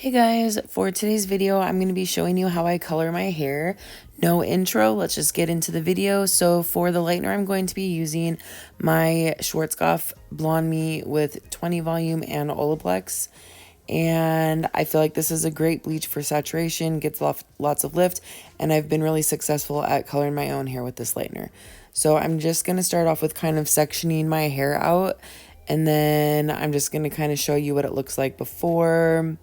Hey guys, for today's video, I'm going to be showing you how I color my hair. No intro, let's just get into the video. So for the lightener, I'm going to be using my Schwarzkopf Blonde Me with 20 volume and Olaplex. And I feel like this is a great bleach for saturation, gets lots of lift, and I've been really successful at coloring my own hair with this lightener. So I'm just going to start off with kind of sectioning my hair out, and then I'm just going to kind of show you what it looks like before.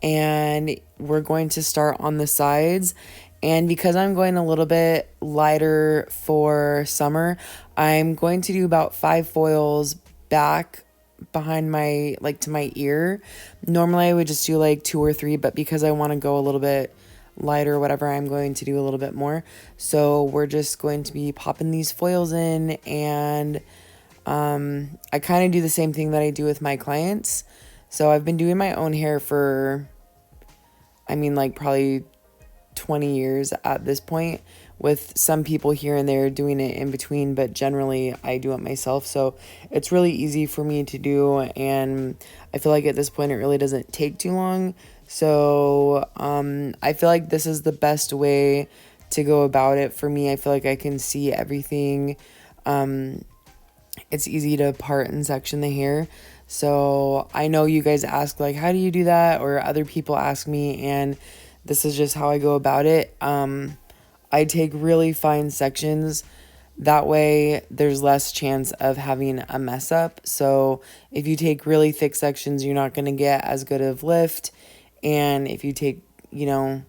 And we're going to start on the sides, and because I'm going a little bit lighter for summer, I'm going to do about 5 foils back behind my, like, to my ear. Normally I would just do like 2 or 3, but because I want to go a little bit lighter, whatever, I'm going to do a little bit more. So we're just going to be popping these foils in, and I kind of do the same thing that I do with my clients. So I've been doing my own hair for, like probably 20 years at this point, with some people here and there doing it in between, but generally I do it myself. So it's really easy for me to do, and I feel like at this point it really doesn't take too long. So I feel like this is the best way to go about it for me. I feel like I can see everything. It's easy to part and section the hair. So I know you guys ask, like, how do you do that? Or other people ask me, and this is just how I go about it. I take really fine sections. That way there's less chance of having a mess up. So if you take really thick sections, you're not going to get as good of lift. And if you take, you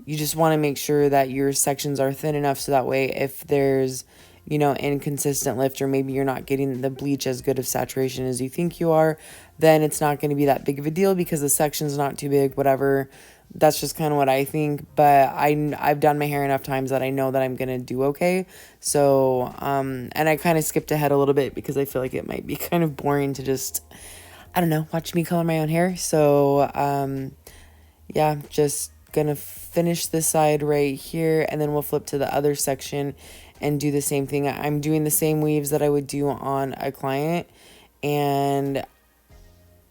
just want to make sure that your sections are thin enough, so that way if there's inconsistent lift, or maybe you're not getting the bleach as good of saturation as you think you are, then it's not going to be that big of a deal because the section's not too big, whatever. That's just kind of what I think, but I've done my hair enough times that I know that I'm going to do okay. So, and I kind of skipped ahead a little bit because I feel like it might be kind of boring to just, I don't know, watch me color my own hair. So, yeah, just gonna finish this side right here, and then we'll flip to the other section and do the same thing. I'm doing the same weaves that I would do on a client, and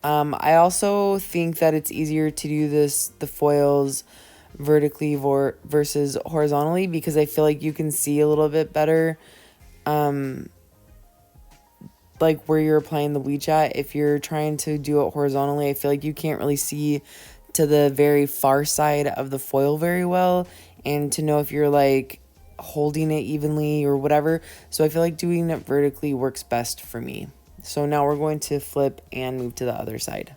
I also think that it's easier to do the foils vertically versus horizontally, because I feel like you can see a little bit better like where you're applying the bleach at. If you're trying to do it horizontally, I feel like you can't really see to the very far side of the foil very well, and to know if you're like holding it evenly or whatever. So I feel like doing it vertically works best for me. So now we're going to flip and move to the other side.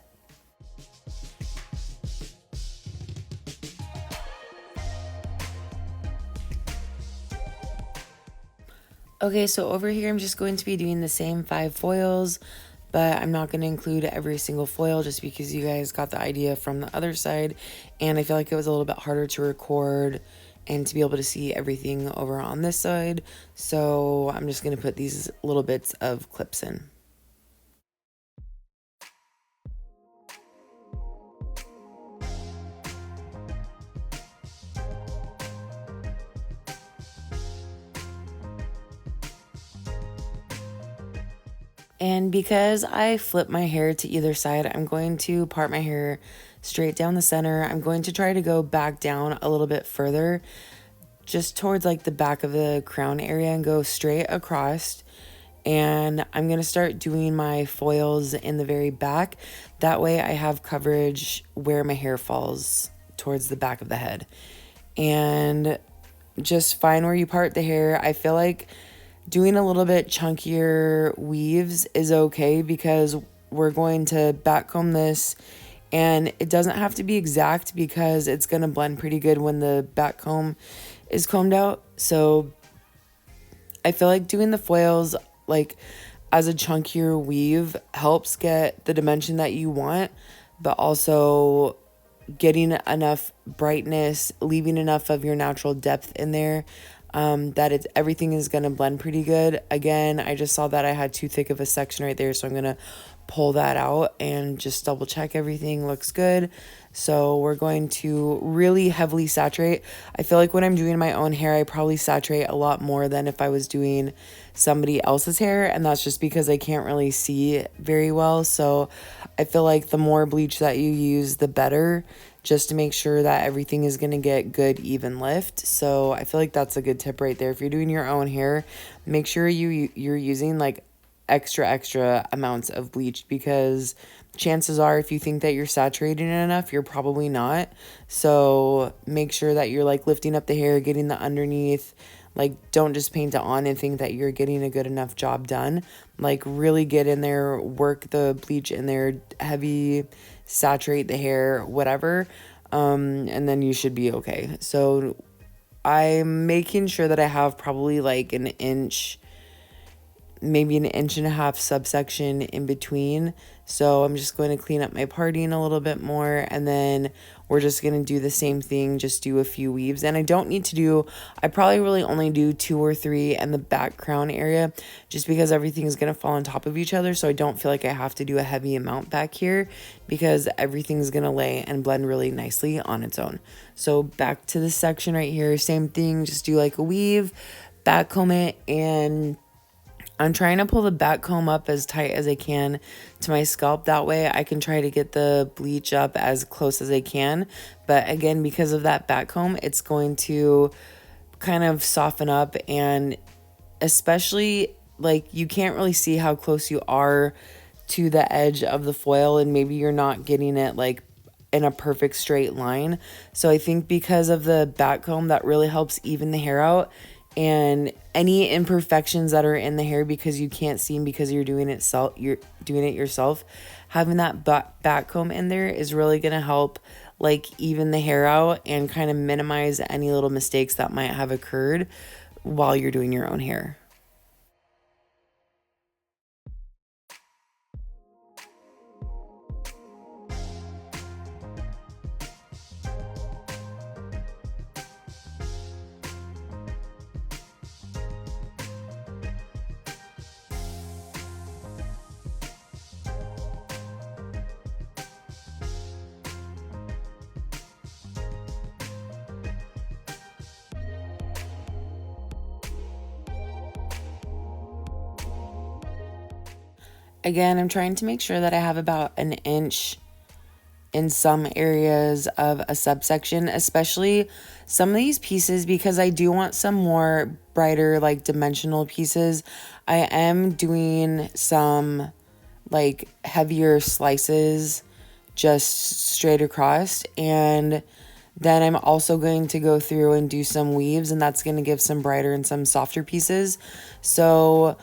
Okay, so over here I'm just going to be doing the same 5 foils, but I'm not going to include every single foil just because you guys got the idea from the other side, and I feel like it was a little bit harder to record and to be able to see everything over on this side. So I'm just going to put these little bits of clips in. And because I flip my hair to either side, I'm going to part my hair straight down the center. I'm going to try to go back down a little bit further, just towards like the back of the crown area, and go straight across. And I'm going to start doing my foils in the very back. That way I have coverage where my hair falls towards the back of the head. And just find where you part the hair. I feel like doing a little bit chunkier weaves is okay, because we're going to backcomb this, and it doesn't have to be exact because it's going to blend pretty good when the back comb is combed out. So I feel like doing the foils like as a chunkier weave helps get the dimension that you want, but also getting enough brightness, leaving enough of your natural depth in there, that everything is going to blend pretty good. Again, I just saw that I had too thick of a section right there, so I'm going to pull that out and just double check everything looks good. So we're going to really heavily saturate. I feel like when I'm doing my own hair, I probably saturate a lot more than if I was doing somebody else's hair, and that's just because I can't really see it very well. So I feel like the more bleach that you use, the better, just to make sure that everything is going to get good even lift. So I feel like that's a good tip right there. If you're doing your own hair, make sure you're using like extra amounts of bleach, because chances are if you think that you're saturating it enough, you're probably not. So make sure that you're like lifting up the hair, getting the underneath. Like, don't just paint it on and think that you're getting a good enough job done. Like, really get in there, work the bleach in there, heavy, saturate the hair, whatever, and then you should be okay. So I'm making sure that I have probably like an inch, maybe an inch and a half subsection in between. So I'm just going to clean up my parting a little bit more, and then we're just going to do the same thing, just do a few weaves. And I don't need to do, I probably really only do 2 or 3 in the back crown area, just because everything is going to fall on top of each other. So I don't feel like I have to do a heavy amount back here, because everything's going to lay and blend really nicely on its own. So back to this section right here, same thing, just do like a weave, back comb it, and I'm trying to pull the back comb up as tight as I can to my scalp. That way I can try to get the bleach up as close as I can. But again, because of that back comb, it's going to kind of soften up, and especially like you can't really see how close you are to the edge of the foil, and maybe you're not getting it like in a perfect straight line. So I think because of the back comb, that really helps even the hair out. And any imperfections that are in the hair because you can't see them because you're doing it yourself, having that back comb in there is really going to help like even the hair out and kind of minimize any little mistakes that might have occurred while you're doing your own hair. Again, I'm trying to make sure that I have about an inch in some areas of a subsection, especially some of these pieces, because I do want some more brighter, like dimensional pieces. I am doing some like heavier slices just straight across, and then I'm also going to go through and do some weaves, and that's going to give some brighter and some softer pieces. So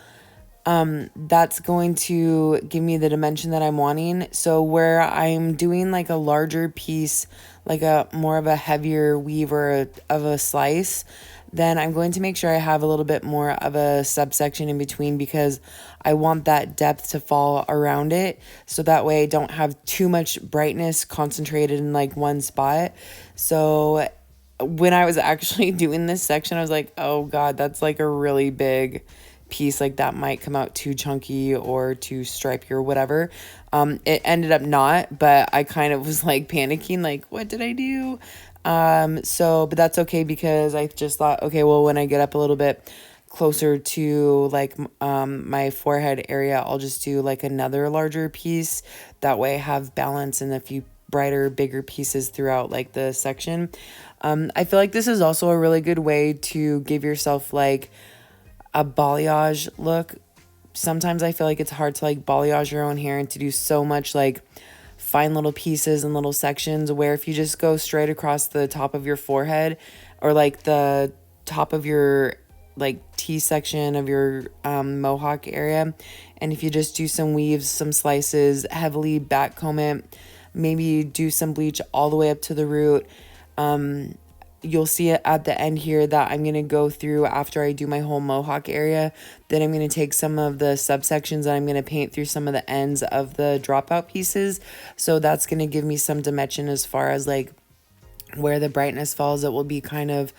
that's going to give me the dimension that I'm wanting. So where I'm doing like a larger piece, like a more of a heavier weave or of a slice, then I'm going to make sure I have a little bit more of a subsection in between, because I want that depth to fall around it. So that way I don't have too much brightness concentrated in like one spot. So when I was actually doing this section, I was like, oh God, that's like a really big piece, like that might come out too chunky or too stripy or whatever. It ended up not, but I kind of was like panicking, like what did I do? But that's okay, because I just thought, okay, well, when I get up a little bit closer to like my forehead area, I'll just do like another larger piece. That way I have balance and a few brighter, bigger pieces throughout like the section. I feel like this is also a really good way to give yourself like a balayage look. Sometimes I feel like it's hard to like balayage your own hair and to do so much like fine little pieces and little sections, where if you just go straight across the top of your forehead or like the top of your like T section of your mohawk area, and if you just do some weaves, some slices, heavily back comb it, maybe do some bleach all the way up to the root, you'll see it at the end here that I'm going to go through after I do my whole mohawk area. Then I'm going to take some of the subsections and I'm going to paint through some of the ends of the dropout pieces. So that's going to give me some dimension as far as like where the brightness falls. It will be kind of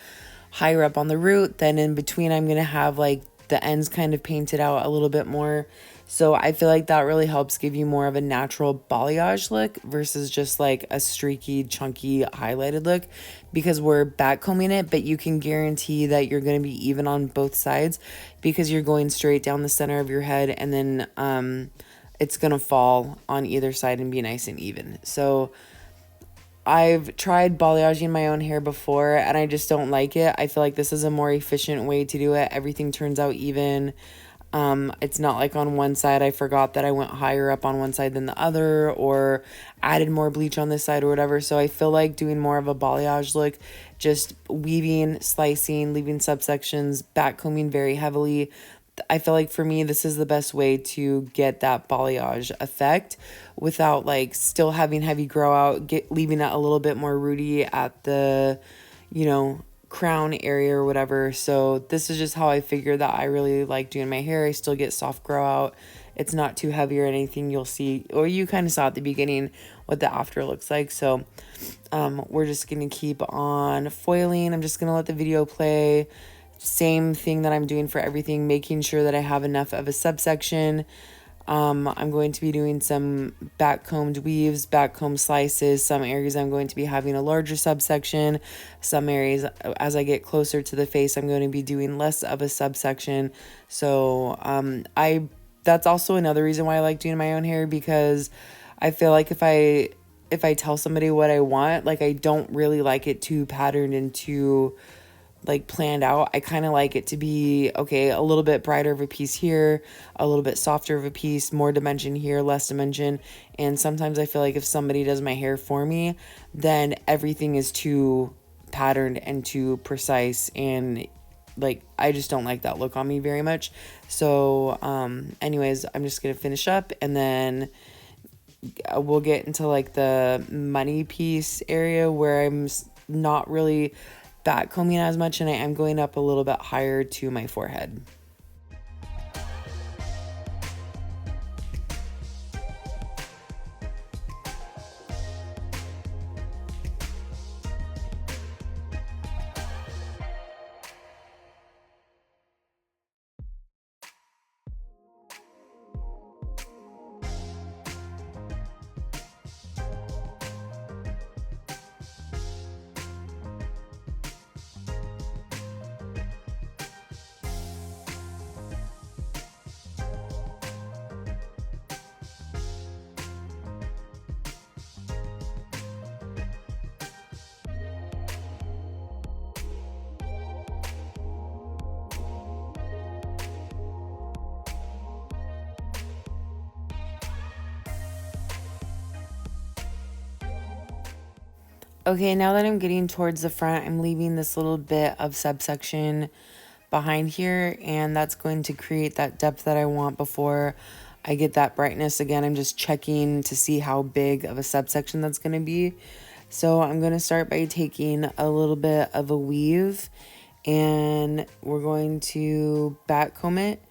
higher up on the root. Then in between, I'm going to have like the ends kind of painted out a little bit more. So I feel like that really helps give you more of a natural balayage look versus just like a streaky, chunky, highlighted look, because we're backcombing it, but you can guarantee that you're going to be even on both sides because you're going straight down the center of your head, and then it's going to fall on either side and be nice and even. So I've tried balayaging my own hair before and I just don't like it. I feel like this is a more efficient way to do it. Everything turns out even. It's not like on one side I forgot that I went higher up on one side than the other, or added more bleach on this side or whatever. So I feel like doing more of a balayage look, just weaving, slicing, leaving subsections, backcombing very heavily. I feel like for me, this is the best way to get that balayage effect without like still having heavy grow out, leaving it a little bit more rooty at the, you know, crown area or whatever. So this is just how I figure that I really like doing my hair. I still get soft grow out. It's not too heavy or anything. You'll see, or you kind of saw at the beginning what the after looks like. So we're just going to keep on foiling. I'm just going to let the video play. Same thing that I'm doing for everything, making sure that I have enough of a subsection. I'm going to be doing some backcombed weaves, backcomb slices. Some areas I'm going to be having a larger subsection. Some areas, as I get closer to the face, I'm going to be doing less of a subsection. So that's also another reason why I like doing my own hair, because I feel like if I tell somebody what I want, like I don't really like it too patterned and too like planned out. I kind of like it to be, okay, a little bit brighter of a piece here, a little bit softer of a piece, more dimension here, less dimension. And sometimes I feel like if somebody does my hair for me, then everything is too patterned and too precise, and like I just don't like that look on me very much. So anyways, I'm just gonna finish up and then we'll get into like the money piece area where I'm not really backcombing as much, and I am going up a little bit higher to my forehead. Okay, now that I'm getting towards the front, I'm leaving this little bit of subsection behind here, and that's going to create that depth that I want before I get that brightness. Again, I'm just checking to see how big of a subsection that's going to be. So I'm going to start by taking a little bit of a weave, and we're going to backcomb it.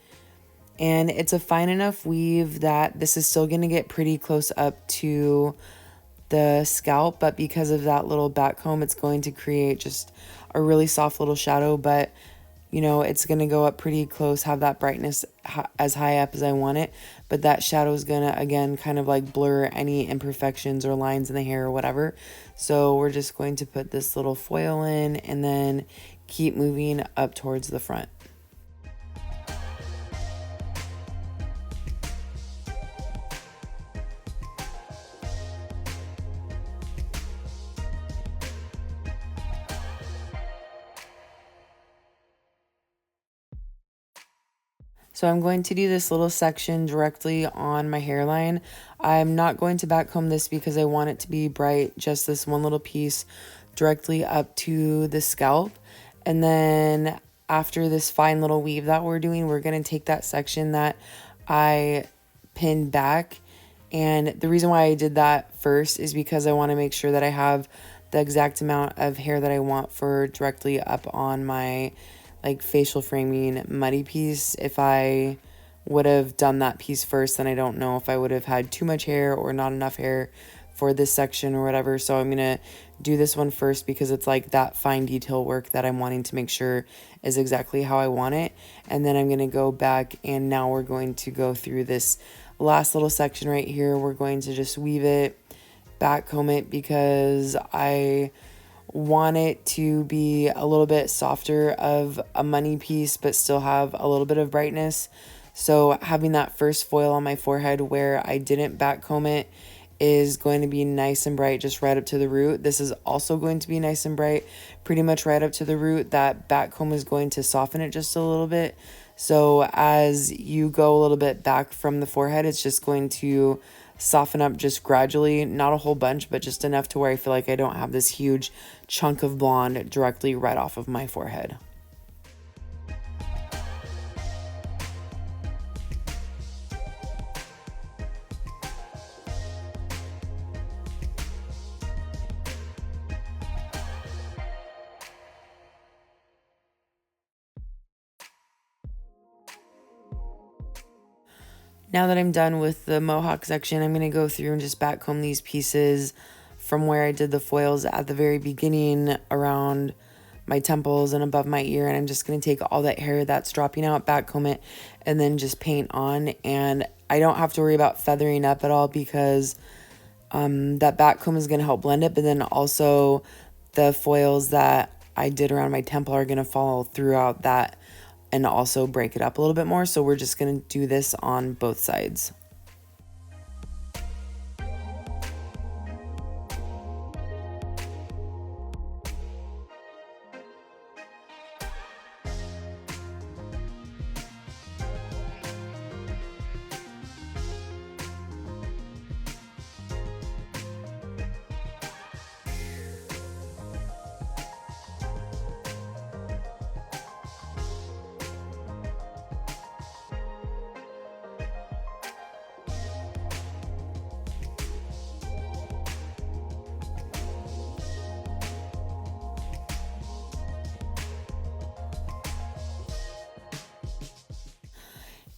And it's a fine enough weave that this is still going to get pretty close up to the scalp, but because of that little back comb, it's going to create just a really soft little shadow. But you know, it's going to go up pretty close, have that brightness as high up as I want it, but that shadow is going to again kind of like blur any imperfections or lines in the hair or whatever. So we're just going to put this little foil in and then keep moving up towards the front. So I'm going to do this little section directly on my hairline. I'm not going to backcomb this because I want it to be bright, just this one little piece directly up to the scalp. And then after this fine little weave that we're doing, we're going to take that section that I pinned back. And the reason why I did that first is because I want to make sure that I have the exact amount of hair that I want for directly up on my like facial framing muddy piece. If I would have done that piece first, then I don't know if I would have had too much hair or not enough hair for this section or whatever. So I'm going to do this one first because it's like that fine detail work that I'm wanting to make sure is exactly how I want it. And then I'm going to go back, and now we're going to go through this last little section right here. We're going to just weave it, back comb it, because I want it to be a little bit softer of a money piece but still have a little bit of brightness. So having that first foil on my forehead where I didn't back comb it is going to be nice and bright just right up to the root. This is also going to be nice and bright pretty much right up to the root. That back comb is going to soften it just a little bit. So as you go a little bit back from the forehead, it's just going to soften up just gradually, not a whole bunch, but just enough to where I feel like I don't have this huge chunk of blonde directly right off of my forehead. Now that I'm done with the mohawk section, I'm going to go through and just back comb these pieces from where I did the foils at the very beginning around my temples and above my ear. And I'm just going to take all that hair that's dropping out, back comb it, and then just paint on. And I don't have to worry about feathering up at all because that back comb is going to help blend it. But then also the foils that I did around my temple are going to fall throughout that and also break it up a little bit more. So we're just going to do this on both sides.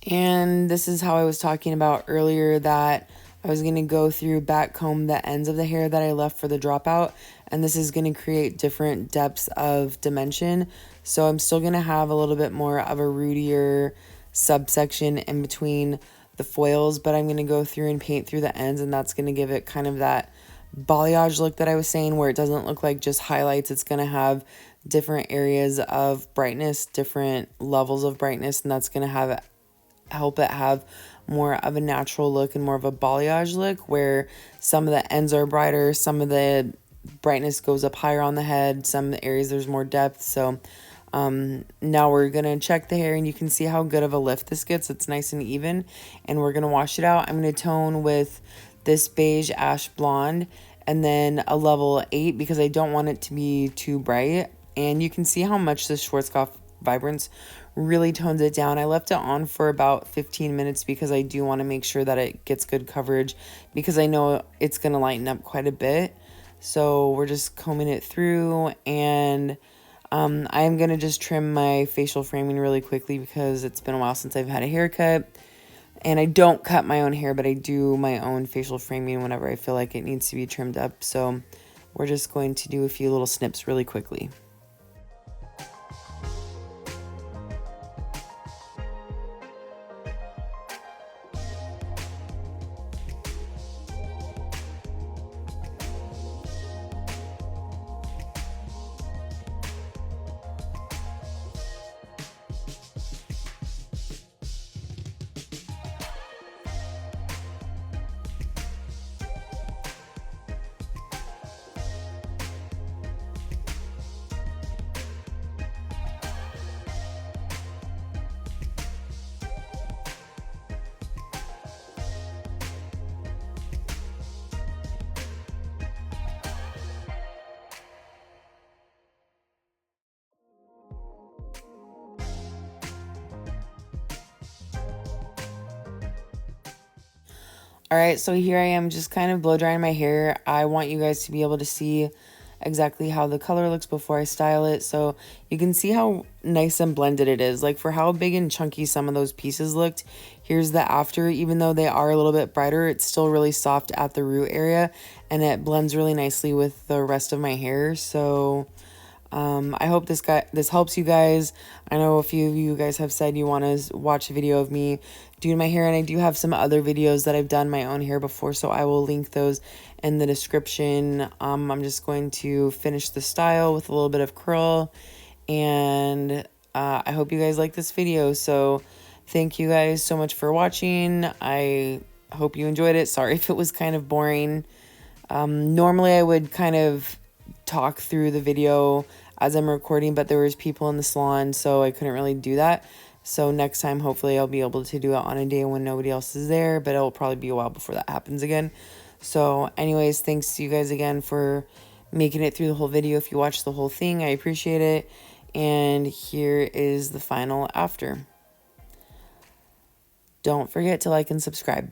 And this is how I was talking about earlier, that I was going to go through, back comb the ends of the hair that I left for the dropout, and this is going to create different depths of dimension. So I'm still going to have a little bit more of a rootier subsection in between the foils, but I'm going to go through and paint through the ends, and that's going to give it kind of that balayage look that I was saying, where it doesn't look like just highlights. It's going to have different areas of brightness, different levels of brightness, and that's going to help it have more of a natural look and more of a balayage look, where some of the ends are brighter, some of the brightness goes up higher on the head, some areas there's more depth. So now we're gonna check the hair, and you can see how good of a lift this gets. It's nice and even, and we're gonna wash it out. I'm gonna tone with this beige ash blonde and then a level 8 because I don't want it to be too bright. And you can see how much this Schwarzkopf Vibrance really tones it down. I left it on for about 15 minutes because I do want to make sure that it gets good coverage, because I know it's going to lighten up quite a bit. So we're just combing it through, and I'm going to just trim my facial framing really quickly because it's been a while since I've had a haircut. And I don't cut my own hair, but I do my own facial framing whenever I feel like it needs to be trimmed up. So we're just going to do a few little snips really quickly. All right, so here I am just kind of blow drying my hair. I want you guys to be able to see exactly how the color looks before I style it. So you can see how nice and blended it is. Like for how big and chunky some of those pieces looked, here's the after. Even though they are a little bit brighter, it's still really soft at the root area. and it blends really nicely with the rest of my hair. So I hope this helps you guys. I know a few of you guys have said you want to watch a video of me doing my hair, and I do have some other videos that I've done my own hair before, so I will link those in the description. I'm just going to finish the style with a little bit of curl, and I hope you guys like this video. So thank you guys so much for watching. I hope you enjoyed it. Sorry if it was kind of boring. Normally I would kind of talk through the video as I'm recording, but there was people in the salon, so I couldn't really do that. So next time, hopefully I'll be able to do it on a day when nobody else is there, but it'll probably be a while before that happens again. So anyways, thanks to you guys again for making it through the whole video. If you watched the whole thing, I appreciate it. And here is the final after. Don't forget to like and subscribe.